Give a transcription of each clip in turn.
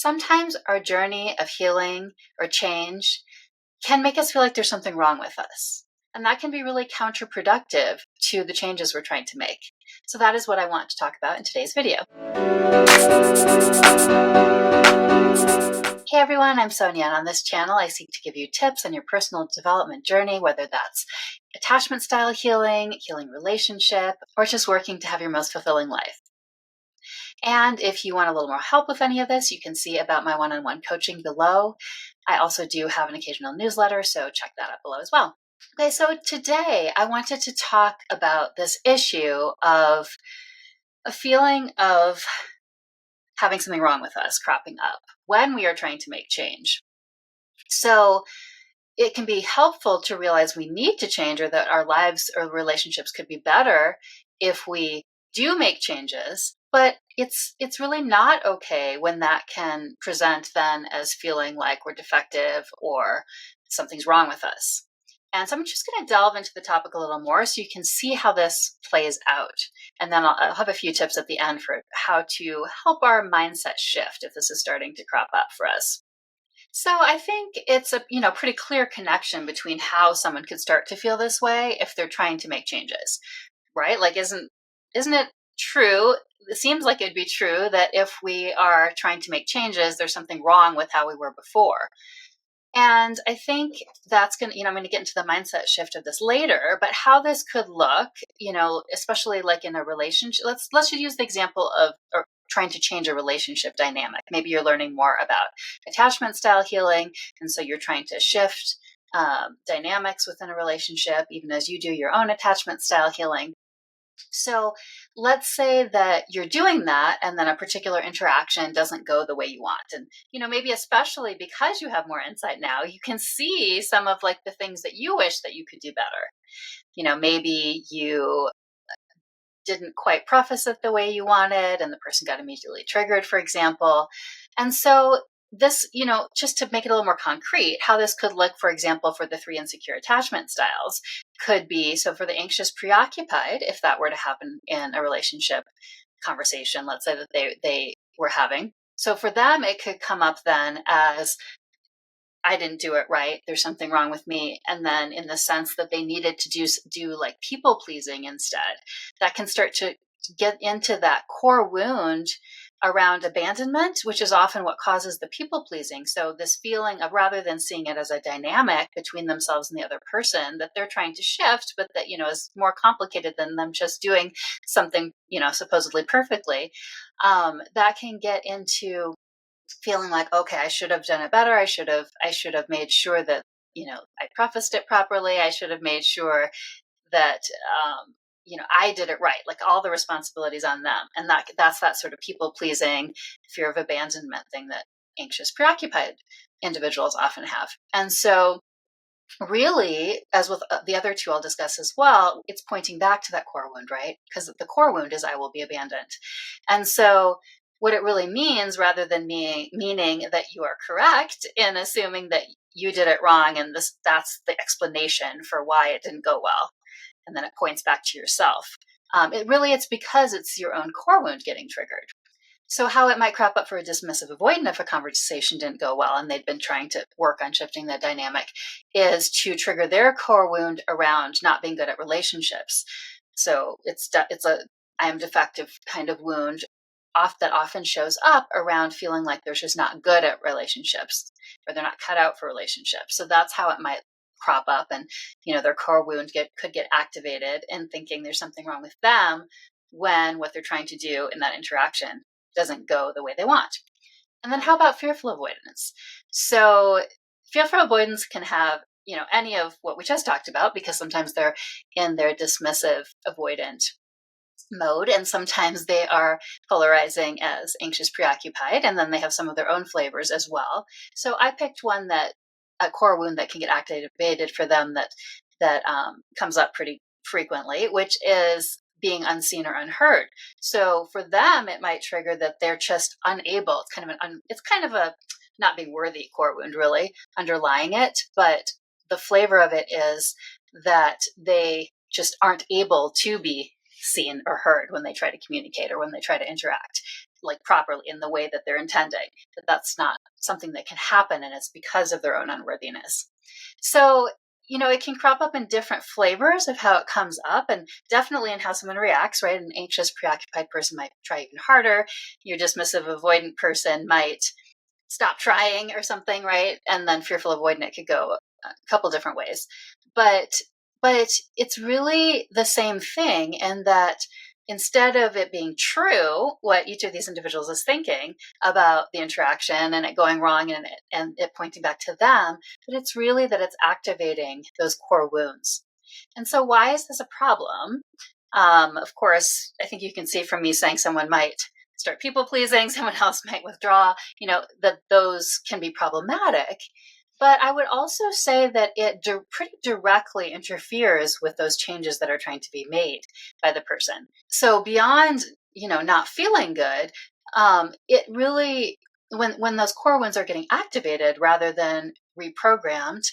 Sometimes our journey of healing or change can make us feel like there's something wrong with us. And that can be really counterproductive to the changes we're trying to make. So that is what I want to talk about in today's video. Hey everyone, I'm Sonia, and on this channel I seek to give you tips on your personal development journey, whether that's attachment style healing, healing relationship, or just working to have your most fulfilling life. And if you want a little more help with any of this, you can see about my one-on-one coaching below. I also do have an occasional newsletter, so check that out below as well. Okay, so today I wanted to talk about this issue of a feeling of having something wrong with us cropping up when we are trying to make change. So it can be helpful to realize we need to change, or that our lives or relationships could be better if we do make changes. But it's really not okay when that can present then as feeling like we're defective or something's wrong with us. And so I'm just going to delve into the topic a little more so you can see how this plays out. And then I'll have a few tips at the end for how to help our mindset shift if this is starting to crop up for us. So I think it's a pretty clear connection between how someone could start to feel this way if they're trying to make changes, right? Like, isn't it true? It seems like it'd be true that if we are trying to make changes, there's something wrong with how we were before. And I think that's going to, I'm going to get into the mindset shift of this later, but how this could look, especially like in a relationship, let's just use the example of trying to change a relationship dynamic. Maybe you're learning more about attachment style healing, and so you're trying to shift dynamics within a relationship, even as you do your own attachment style healing. So let's say that you're doing that and then a particular interaction doesn't go the way you want. And, maybe especially because you have more insight now, you can see some of like the things that you wish that you could do better. Maybe you didn't quite preface it the way you wanted and the person got immediately triggered, for example. And so this, just to make it a little more concrete, how this could look, for example, for the 3 insecure attachment styles could be, so for the anxious preoccupied, if that were to happen in a relationship conversation, let's say that they were having. So for them, it could come up then as, I didn't do it right. There's something wrong with me. And then in the sense that they needed to do like people pleasing instead, that can start to get into that core wound around abandonment, which is often what causes the people pleasing. So this feeling of, rather than seeing it as a dynamic between themselves and the other person that they're trying to shift, but that, is more complicated than them just doing something, supposedly perfectly, that can get into feeling like, okay, I should have done it better. I should have made sure that, I prefaced it properly. I should have made sure that, I did it right, like all the responsibilities on them. And that's that sort of people pleasing, fear of abandonment thing that anxious preoccupied individuals often have. And so really, as with the other two I'll discuss as well, it's pointing back to that core wound, right? Because the core wound is I will be abandoned. And so what it really means, rather than meaning that you are correct in assuming that you did it wrong and that's the explanation for why it didn't go well, and then it points back to yourself. It's because it's your own core wound getting triggered. So how it might crop up for a dismissive avoidant if a conversation didn't go well and they'd been trying to work on shifting the dynamic is to trigger their core wound around not being good at relationships. So it's a I am defective kind of wound that often shows up around feeling like they're just not good at relationships, or they're not cut out for relationships. So that's how it might crop up, and their core wound could get activated in thinking there's something wrong with them when what they're trying to do in that interaction doesn't go the way they want. And then how about fearful avoidance? So fearful avoidance can have any of what we just talked about, because sometimes they're in their dismissive avoidant mode, and sometimes they are polarizing as anxious preoccupied, and then they have some of their own flavors as well. So I picked one that a core wound that can get activated for them that comes up pretty frequently, which is being unseen or unheard. So for them, it might trigger that they're just unable. It's kind of a not being worthy core wound, really underlying it, but the flavor of it is that they just aren't able to be seen or heard when they try to communicate or when they try to interact. like properly in the way that they're intending, that that's not something that can happen, and it's because of their own unworthiness. So, it can crop up in different flavors of how it comes up, and definitely in how someone reacts, right? An anxious, preoccupied person might try even harder. Your dismissive avoidant person might stop trying or something, right? And then fearful avoidant, it could go a couple different ways. But it's really the same thing, in that instead of it being true what each of these individuals is thinking about the interaction and it going wrong and it pointing back to them, but it's really that it's activating those core wounds. And so why is this a problem? Of course, I think you can see from me saying someone might start people pleasing, someone else might withdraw, that those can be problematic. But I would also say that it pretty directly interferes with those changes that are trying to be made by the person. So beyond, not feeling good, it really, when those core wounds are getting activated rather than reprogrammed,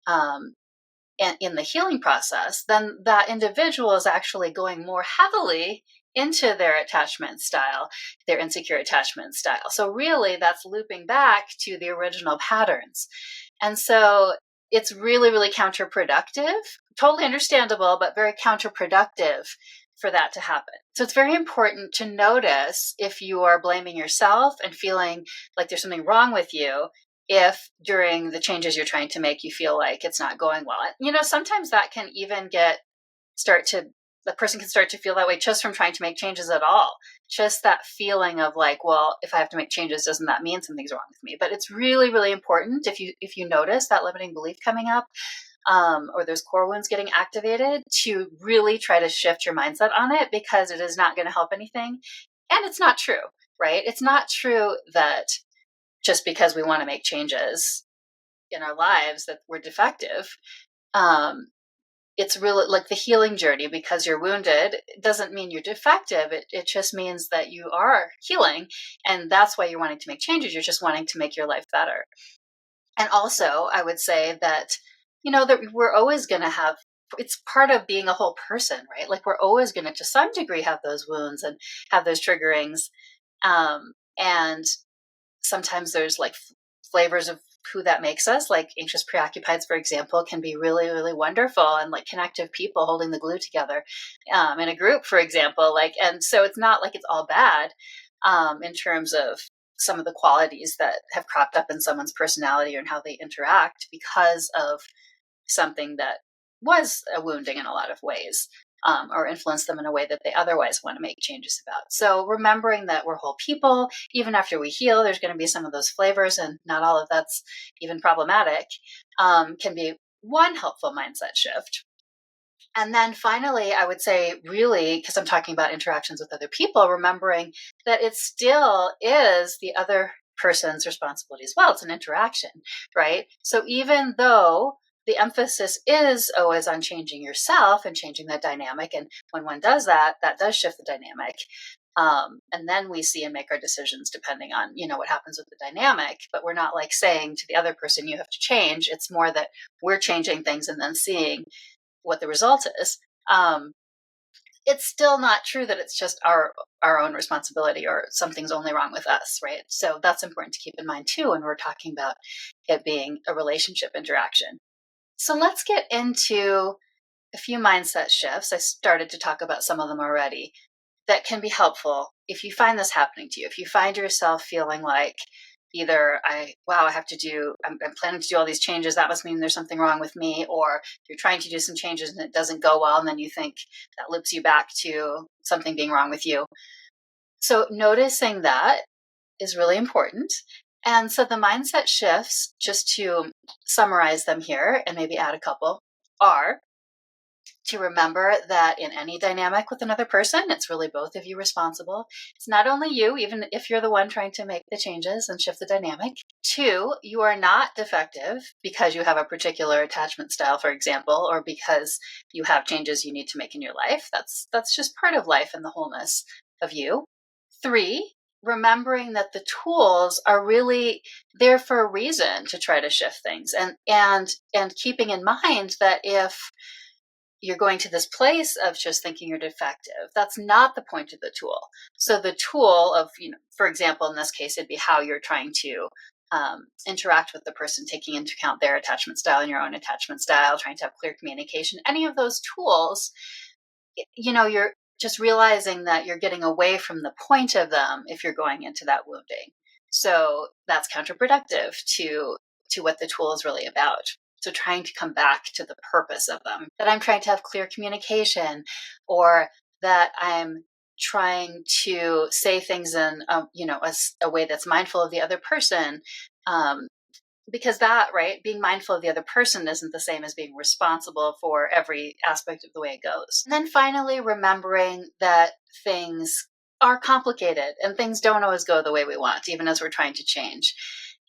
and in the healing process, then that individual is actually going more heavily into their attachment style, their insecure attachment style. So really that's looping back to the original patterns. And so it's really, really counterproductive, totally understandable, but very counterproductive for that to happen. So it's very important to notice if you are blaming yourself and feeling like there's something wrong with you, if during the changes you're trying to make, you feel like it's not going well. Sometimes that can even the person can start to feel that way just from trying to make changes at all. Just that feeling of like, well, if I have to make changes, doesn't that mean something's wrong with me? But it's really, really important if you notice that limiting belief coming up, or those core wounds getting activated, to really try to shift your mindset on it, because it is not going to help anything. And it's not true, right? It's not true that just because we want to make changes in our lives that we're defective. It's really like the healing journey. Because you're wounded, it doesn't mean you're defective. It just means that you are healing. And that's why you're wanting to make changes. You're just wanting to make your life better. And also, I would say that, that we're always going to have, it's part of being a whole person, right? Like we're always going to some degree, have those wounds and have those triggerings. And sometimes there's like flavors of who that makes us, like anxious preoccupieds, for example, can be really, really wonderful and like connective people holding the glue together in a group, for example. And so it's not like it's all bad in terms of some of the qualities that have cropped up in someone's personality and how they interact because of something that was a wounding in a lot of ways. Or influence them in a way that they otherwise want to make changes about. So remembering that we're whole people, even after we heal, there's going to be some of those flavors, and not all of that's even problematic, can be one helpful mindset shift. And then finally, I would say, really, because I'm talking about interactions with other people, remembering that it still is the other person's responsibility as well. It's an interaction, right? So even though the emphasis is always on changing yourself and changing that dynamic, and when one does that, that does shift the dynamic. And then we see and make our decisions depending on, what happens with the dynamic. But we're not like saying to the other person, you have to change. It's more that we're changing things and then seeing what the result is. It's still not true that it's just our own responsibility or something's only wrong with us, right? So that's important to keep in mind too when we're talking about it being a relationship interaction. So let's get into a few mindset shifts. I started to talk about some of them already that can be helpful if you find this happening to you. If you find yourself feeling like either I'm planning to do all these changes, that must mean there's something wrong with me, or you're trying to do some changes and it doesn't go well, and then you think that loops you back to something being wrong with you. So noticing that is really important. And so the mindset shifts, just to summarize them here and maybe add a couple, are to remember that in any dynamic with another person, it's really both of you responsible. It's not only you, even if you're the one trying to make the changes and shift the dynamic. 2, you are not defective because you have a particular attachment style, for example, or because you have changes you need to make in your life. That's just part of life and the wholeness of you. 3, remembering that the tools are really there for a reason to try to shift things, and keeping in mind that if you're going to this place of just thinking you're defective. That's not the point of the tool. So the tool of, for example, in this case, it'd be how you're trying to interact with the person, taking into account their attachment style and your own attachment style, trying to have clear communication. Any of those tools, you're just realizing that you're getting away from the point of them if you're going into that wounding. So that's counterproductive to what the tool is really about. So trying to come back to the purpose of them, that I'm trying to have clear communication, or that I'm trying to say things in a way that's mindful of the other person. Because that, right, being mindful of the other person isn't the same as being responsible for every aspect of the way it goes. And then finally, remembering that things are complicated and things don't always go the way we want, even as we're trying to change.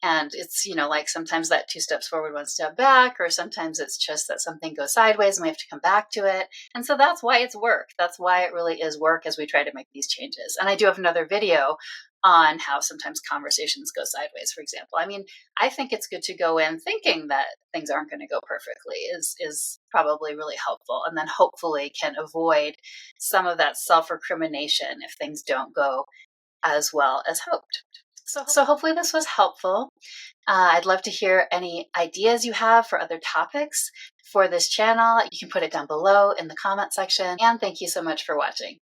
And it's, like sometimes that 2 steps forward, 1 step back, or sometimes it's just that something goes sideways and we have to come back to it. And so that's why it's work. That's why it really is work as we try to make these changes. And I do have another video on how sometimes conversations go sideways, for example. I mean, I think it's good to go in thinking that things aren't going to go perfectly is probably really helpful. And then hopefully can avoid some of that self-recrimination if things don't go as well as hoped. So hopefully this was helpful. I'd love to hear any ideas you have for other topics for this channel. You can put it down below in the comment section. And thank you so much for watching.